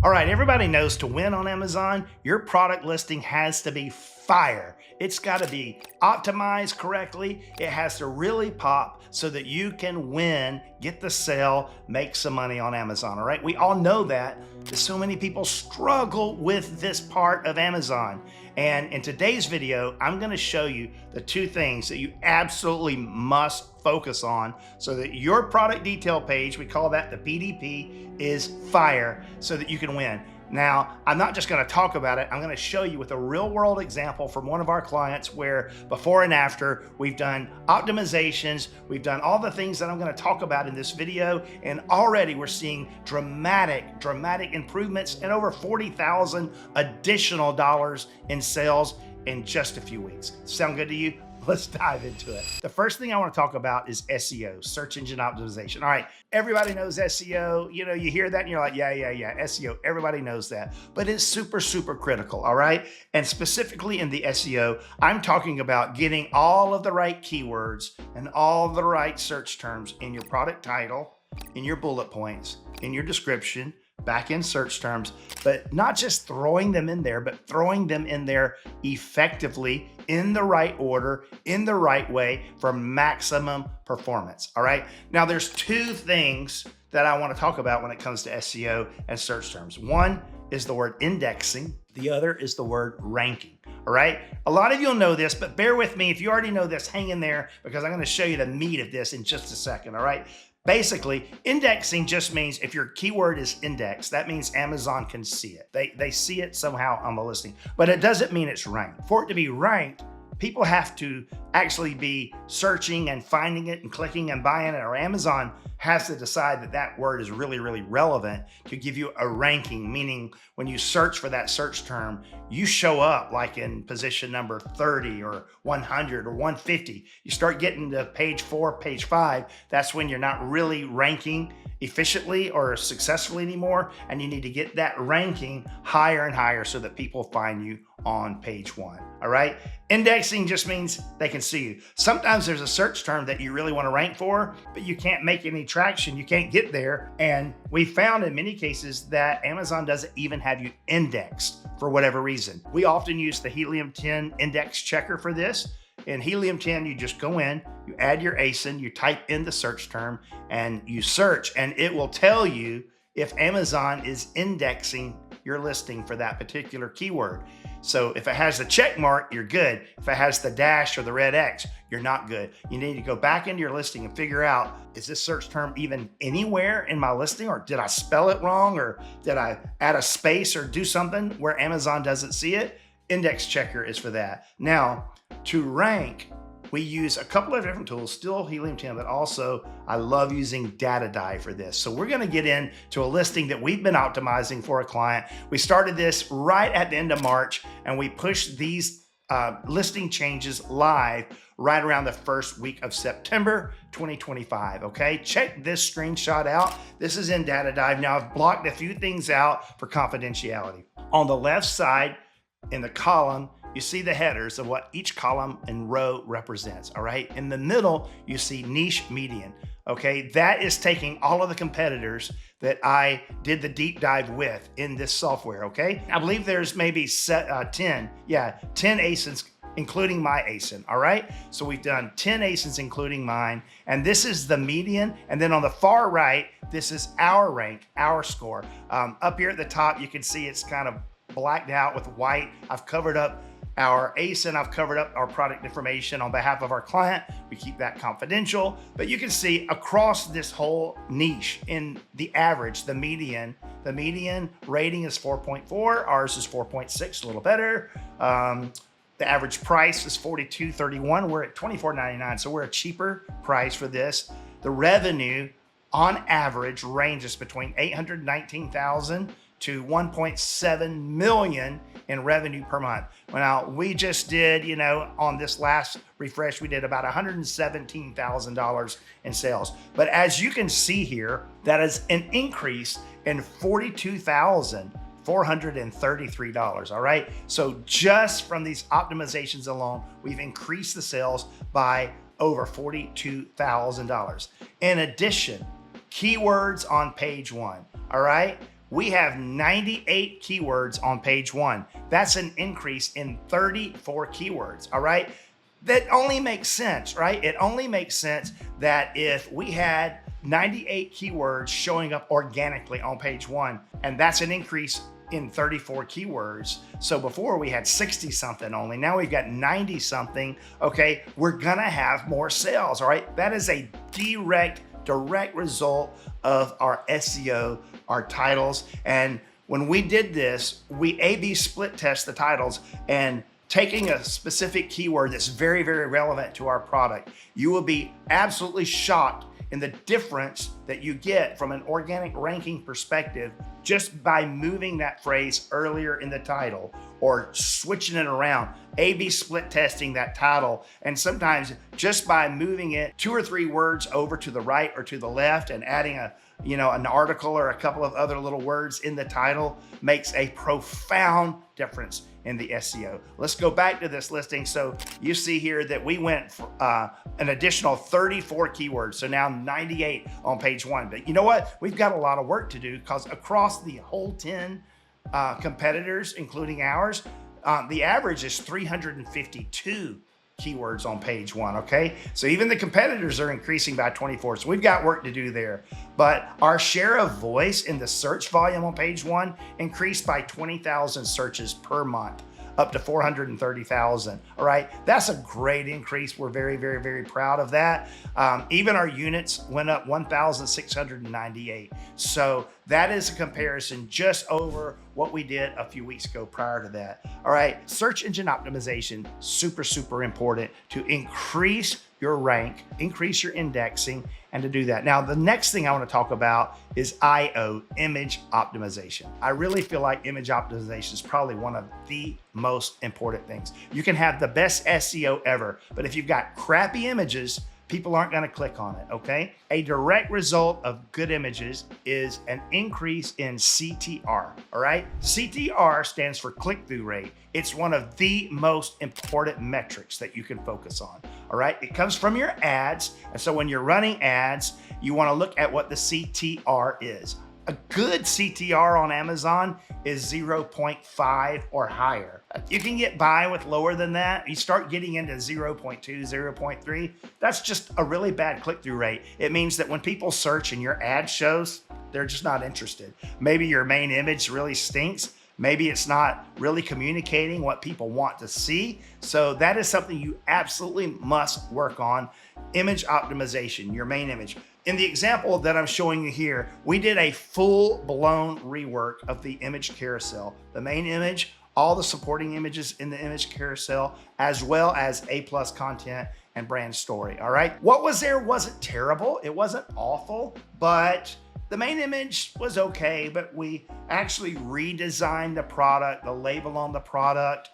All right, everybody knows to win on Amazon, your product listing has to be fire. It's got to be optimized correctly. It has to really pop so that you can win, get the sale, make some money on Amazon. All right, we all know that. So many people struggle with this part of Amazon. And in today's video, I'm going to show you the two things that you absolutely must focus on so that your product detail page, we call that the PDP, is fire so that you can win. Now, I'm not just going to talk about it. I'm going to show you with a real world example from one of our clients where before and after we've done optimizations, we've done all the things that I'm going to talk about in this video. And already we're seeing dramatic improvements and over $40,000 additional dollars in sales in just a few weeks. Sound good to you? Let's dive into it. The first thing I want to talk about is SEO, search engine optimization. All right, everybody knows SEO. You know, you hear that and you're like, yeah, SEO. Everybody knows that, but it's super critical, all right? And specifically in the SEO, I'm talking about getting all of the right keywords and all the right search terms in your product title, in your bullet points, in your description, back in search terms, but not just throwing them in there, but throwing them in there effectively, in the right order, in the right way for maximum performance. All right. Now there's two things that I want to talk about when it comes to SEO and search terms. One is the word indexing. The other is the word ranking. All right. A lot of you'll know this, but bear with me. If you already know this, hang in there because I'm going to show you the meat of this in just a second. All right. Basically, indexing just means if your keyword is indexed, that means Amazon can see it. They see it somehow on the listing, but it doesn't mean it's ranked. For it to be ranked, people have to actually be searching and finding it and clicking and buying it, or Amazon has to decide that that word is really relevant to give you a ranking, meaning when you search for that search term, you show up like in position number 30 or 100 or 150. You start getting to page 4, page 5, that's when you're not really ranking efficiently or successfully anymore, and you need to get that ranking higher and higher so that people find you on page 1. All right. Indexing just means they can see you. Sometimes there's a search term that you really want to rank for, but you can't make any traction. You can't get there. And we found in many cases that Amazon doesn't even have you indexed for whatever reason. We often use the Helium 10 index checker for this. In Helium 10, you just go in, you add your ASIN, you type in the search term, and you search, and it will tell you if Amazon is indexing your listing for that particular keyword. So if it has the check mark, you're good. If it has the dash or the red X, you're not good. You need to go back into your listing and figure out, is this search term even anywhere in my listing, or did I spell it wrong, or did I add a space or do something where Amazon doesn't see it? Index checker is for that. Now, to rank, we use a couple of different tools, still Helium 10, but also I love using Data Dive for this. So we're going to get into a listing that we've been optimizing for a client. We started this right at the end of March, and we pushed these listing changes live right around the first week of September 2025. Okay, check this screenshot out. This is in Data Dive. Now I've blocked a few things out for confidentiality. On the left side in the column, you see the headers of what each column and row represents, all right? In the middle, you see niche median, okay? That is taking all of the competitors that I did the deep dive with in this software, okay? I believe there's maybe 10 ASINs, including my ASIN, all right? So we've done 10 ASINs, including mine, and this is the median. And then on the far right, this is our rank, our score. Up here at the top, you can see it's kind of blacked out with white. I've covered up our ASIN, I've covered up our product information on behalf of our client. We keep that confidential, but you can see across this whole niche in the average, the median rating is 4.4, ours is 4.6, a little better. The average price is $42.31. We're at $24.99, so we're a cheaper price for this. The revenue on average ranges between $819,000 to $1.7 million in revenue per month. Now, we just did, on this last refresh, we did about $117,000 in sales. But as you can see here, that is an increase in $42,433, all right? So just from these optimizations alone, we've increased the sales by over $42,000. In addition, keywords on page 1. All right, we have 98 keywords on page 1. That's an increase in 34 keywords, all right? That only makes sense, right? It only makes sense that if we had 98 keywords showing up organically on page 1, and that's an increase in 34 keywords. So before we had 60 something only, now we've got 90 something. Okay, we're gonna have more sales, all right? That is a direct result of our SEO, our titles. And when we did this, we A/B split test the titles, and taking a specific keyword that's very relevant to our product, you will be absolutely shocked in the difference that you get from an organic ranking perspective just by moving that phrase earlier in the title or switching it around, A/B split testing that title. And sometimes just by moving it 2 or 3 words over to the right or to the left and adding an article or a couple of other little words in the title makes a profound difference in the SEO. Let's go back to this listing. So you see here that we went for, an additional 34 keywords. So now 98 on page 1. But you know what? We've got a lot of work to do because across the whole 10 competitors, including ours, the average is 352 keywords on page 1, okay? So even the competitors are increasing by 24, so we've got work to do there. But our share of voice in the search volume on page 1 increased by 20,000 searches per month, up to 430,000, all right? That's a great increase. We're very proud of that. Even our units went up 1,698. So that is a comparison just over what we did a few weeks ago prior to that. All right, search engine optimization, super important to increase your rank, increase your indexing, and to do that. Now, the next thing I want to talk about is IO, image optimization. I really feel like image optimization is probably one of the most important things. You can have the best SEO ever, but if you've got crappy images, people aren't going to click on it, okay? A direct result of good images is an increase in CTR, all right? CTR stands for click-through rate. It's one of the most important metrics that you can focus on, all right? It comes from your ads, and so when you're running ads, you want to look at what the CTR is. A good CTR on Amazon is 0.5 or higher. You can get by with lower than that. You start getting into 0.2, 0.3, that's just a really bad click-through rate. It means that when people search and your ad shows, they're just not interested. Maybe your main image really stinks. Maybe it's not really communicating what people want to see. So that is something you absolutely must work on. Image optimization, your main image. In the example that I'm showing you here, we did a full-blown rework of the image carousel. The main image, all the supporting images in the image carousel, as well as A+ content and brand story, all right? What was there wasn't terrible, it wasn't awful, but the main image was okay, but we actually redesigned the product, the label on the product,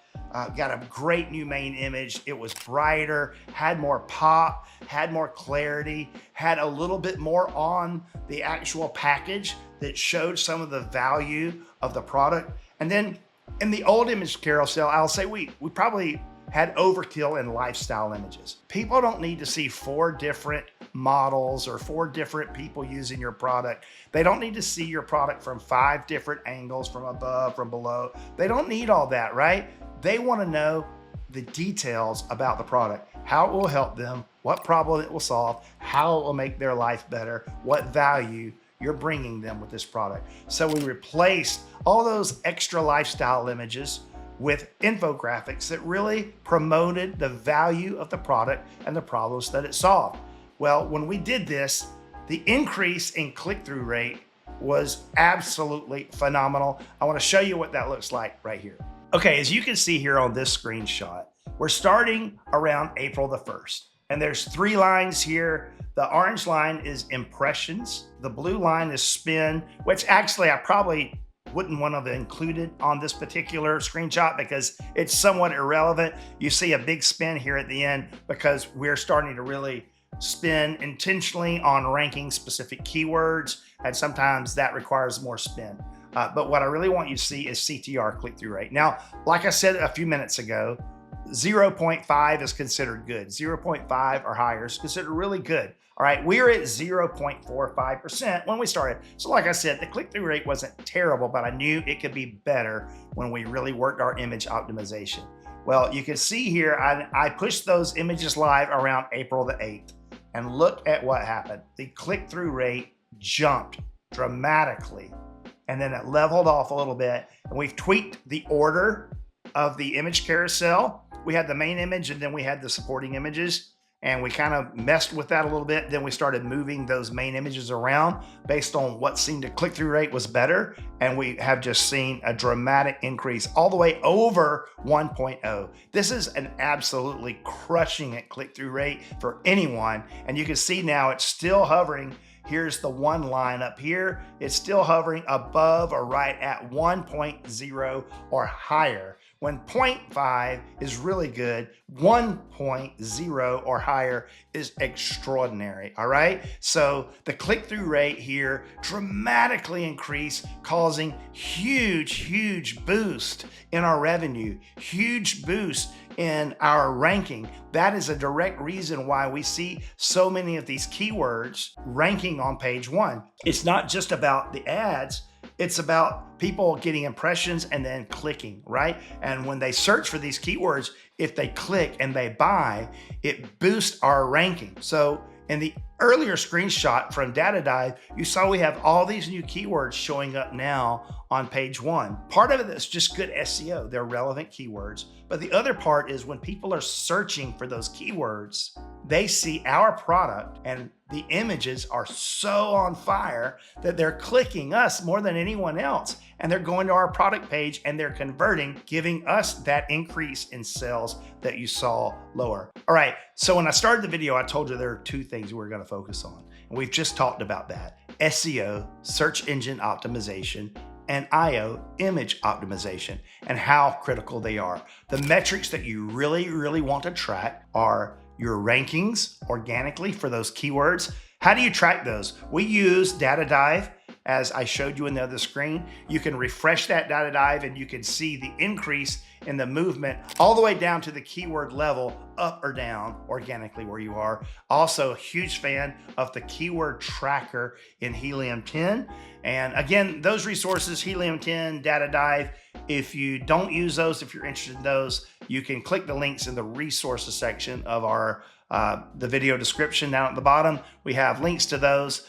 got a great new main image. It was brighter, had more pop, had more clarity, had a little bit more on the actual package that showed some of the value of the product. And then in the old image carousel, I'll say we probably had overkill in lifestyle images. People don't need to see 4 different models or 4 different people using your product. They don't need to see your product from 5 different angles, from above, from below. They don't need all that, right? They want to know the details about the product, how it will help them, what problem it will solve, how it will make their life better, what value you're bringing them with this product. So we replaced all those extra lifestyle images with infographics that really promoted the value of the product and the problems that it solved. Well, when we did this, the increase in click-through rate was absolutely phenomenal. I want to show you what that looks like right here. Okay, as you can see here on this screenshot, we're starting around April the 1st. And there's 3 lines here. The orange line is impressions. The blue line is spin, which actually I probably wouldn't want to have included on this particular screenshot because it's somewhat irrelevant. You see a big spin here at the end because we're starting to really spin intentionally on ranking specific keywords, and sometimes that requires more spin. But what I really want you to see is CTR, click-through rate. Now, like I said a few minutes ago, 0.5 is considered good. 0.5 or higher is considered really good. All right, we were at 0.45% when we started. So like I said, the click-through rate wasn't terrible, but I knew it could be better when we really worked our image optimization. Well, you can see here, I pushed those images live around April the 8th, and look at what happened. The click-through rate jumped dramatically, and then it leveled off a little bit, and we've tweaked the order of the image carousel. We had the main image, and then we had the supporting images, and we kind of messed with that a little bit. Then we started moving those main images around based on what seemed to click-through rate was better. And we have just seen a dramatic increase all the way over 1.0. This is an absolutely crushing it click-through rate for anyone. And you can see now it's still hovering. Here's the one line up here. It's still hovering above or right at 1.0 or higher. When 0.5 is really good, 1.0 or higher is extraordinary, all right? So the click-through rate here dramatically increased, causing huge boost in our revenue, huge boost in our ranking. That is a direct reason why we see so many of these keywords ranking on page 1. It's not just about the ads, it's about people getting impressions and then clicking, right? And when they search for these keywords, if they click and they buy, it boosts our ranking. So in the earlier screenshot from Data Dive, you saw we have all these new keywords showing up now on page 1. Part of it is just good SEO. They're relevant keywords. But the other part is when people are searching for those keywords, they see our product and the images are so on fire that they're clicking us more than anyone else. And they're going to our product page and they're converting, giving us that increase in sales that you saw lower. All right, so when I started the video, I told you there are 2 things we're gonna focus on. And we've just talked about that. SEO, search engine optimization, and IO, image optimization, and how critical they are. The metrics that you really want to track are your rankings organically for those keywords. How do you track those? We use Data Dive, as I showed you in the other screen. You can refresh that Data Dive and you can see the increase in the movement all the way down to the keyword level, up or down organically where you are. Also a huge fan of the keyword tracker in Helium 10. And again, those resources, Helium 10, Data Dive, if you don't use those, if you're interested in those, you can click the links in the resources section of our the video description down at the bottom. We have links to those.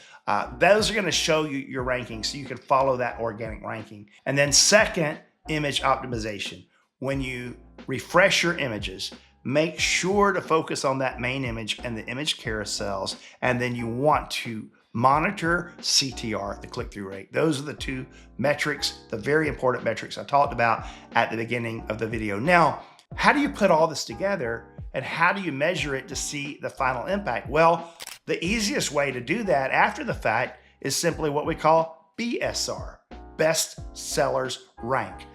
Those are going to show you your ranking so you can follow that organic ranking. And then second, image optimization. When you refresh your images, make sure to focus on that main image and the image carousels. And then you want to monitor CTR, the click-through rate. Those are the 2 metrics, the very important metrics I talked about at the beginning of the video. Now, how do you put all this together and how do you measure it to see the final impact? Well, the easiest way to do that after the fact is simply what we call BSR, Best Sellers Rank.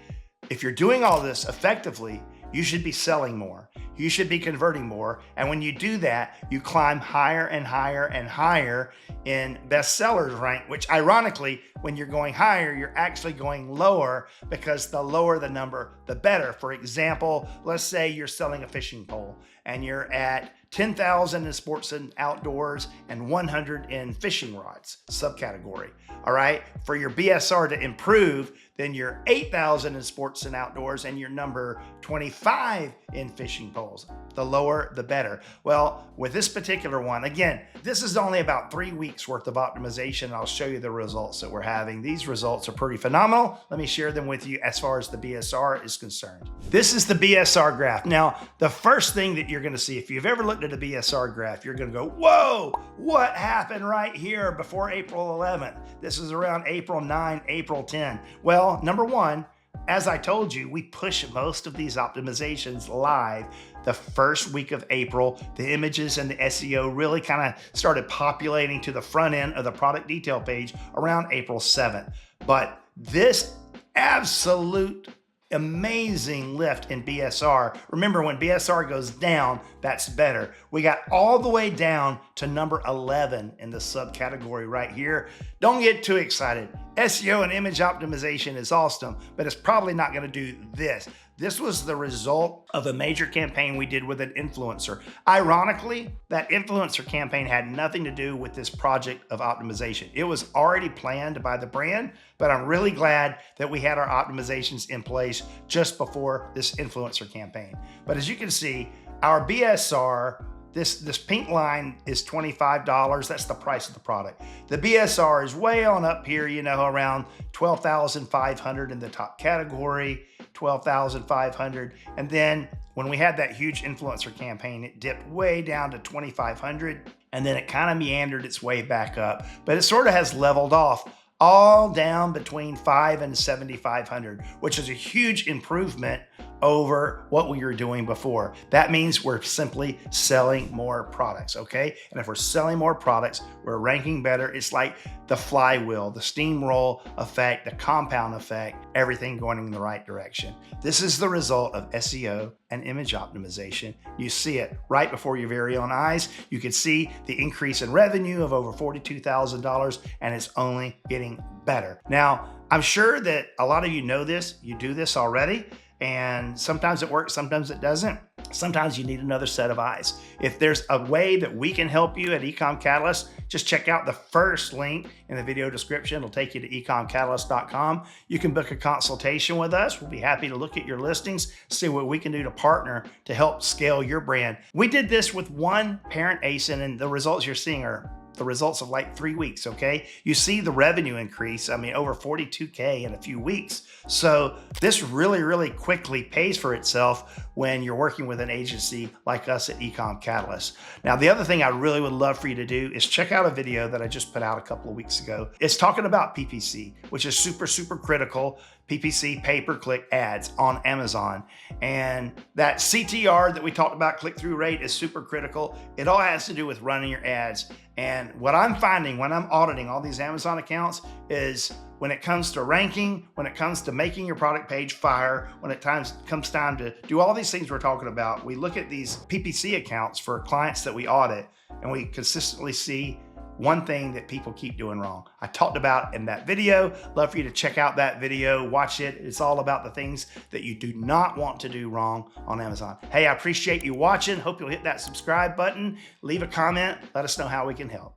If you're doing all this effectively, you should be selling more. You should be converting more. And when you do that, you climb higher and higher and higher in best sellers rank, which ironically, when you're going higher, you're actually going lower because the lower the number, the better. For example, let's say you're selling a fishing pole and you're at 10,000 in sports and outdoors and 100 in fishing rods, subcategory. All right. For your BSR to improve, then you're 8,000 in sports and outdoors and you're number 25 in fishing poles. The lower, the better. Well, with this particular one, again, this is only about 3 weeks worth of optimization. I'll show you the results that we're having. These results are pretty phenomenal. Let me share them with you as far as the BSR is concerned. This is the BSR graph. Now, the first thing that you're going to see, if you've ever looked at a BSR graph, you're going to go, whoa, what happened right here before April 11th? This is around April 9, April 10. Well, number one, as I told you, we push most of these optimizations live the first week of April. The images and the SEO really kind of started populating to the front end of the product detail page around April 7th. But this absolute amazing lift in BSR. Remember, when BSR goes down, that's better. We got all the way down to number 11 in the subcategory right here. Don't get too excited. SEO and image optimization is awesome, but it's probably not going to do this. This was the result of a major campaign we did with an influencer. Ironically, that influencer campaign had nothing to do with this project of optimization. It was already planned by the brand, but I'm really glad that we had our optimizations in place just before this influencer campaign. But as you can see, our BSR, this pink line is $25. That's the price of the product. The BSR is way on up here, you know, around $12,500 in the top category, $12,500. And then when we had that huge influencer campaign, it dipped way down to $2,500. And then it kind of meandered its way back up, but it sort of has leveled off, all down between $5,000 and $7,500, which is a huge improvement over what we were doing before. That means we're simply selling more products, okay? And if we're selling more products, we're ranking better. It's like the flywheel, the steamroll effect, the compound effect, everything going in the right direction. This is the result of SEO and image optimization. You see it right before your very own eyes. You can see the increase in revenue of over $42,000, and it's only getting better. Now, I'm sure that a lot of you know this, you do this already, and sometimes it works, sometimes it doesn't. Sometimes you need another set of eyes. If there's a way that we can help you at Ecom Catalyst, just check out the first link in the video description. It'll take you to ecomcatalyst.com. You can book a consultation with us. We'll be happy to look at your listings, see what we can do to partner to help scale your brand. We did this with one parent ASIN, and the results you're seeing are the results of like 3 weeks, okay? You see the revenue increase, I mean, over 42K in a few weeks. So this really, really quickly pays for itself when you're working with an agency like us at Ecom Catalyst. Now, the other thing I really would love for you to do is check out a video that I just put out a couple of weeks ago. It's talking about PPC, which is super, super critical. PPC, pay-per-click ads on Amazon. And that CTR that we talked about, click-through rate, is super critical. It all has to do with running your ads. And what I'm finding when I'm auditing all these Amazon accounts is when it comes to ranking, when it comes to making your product page fire, when it comes time to do all these things we're talking about, we look at these PPC accounts for clients that we audit, and we consistently see one thing that people keep doing wrong. I talked about in that video. Love for you to check out that video, watch it. It's all about the things that you do not want to do wrong on Amazon. Hey, I appreciate you watching. Hope you'll hit that subscribe button, leave a comment, let us know how we can help.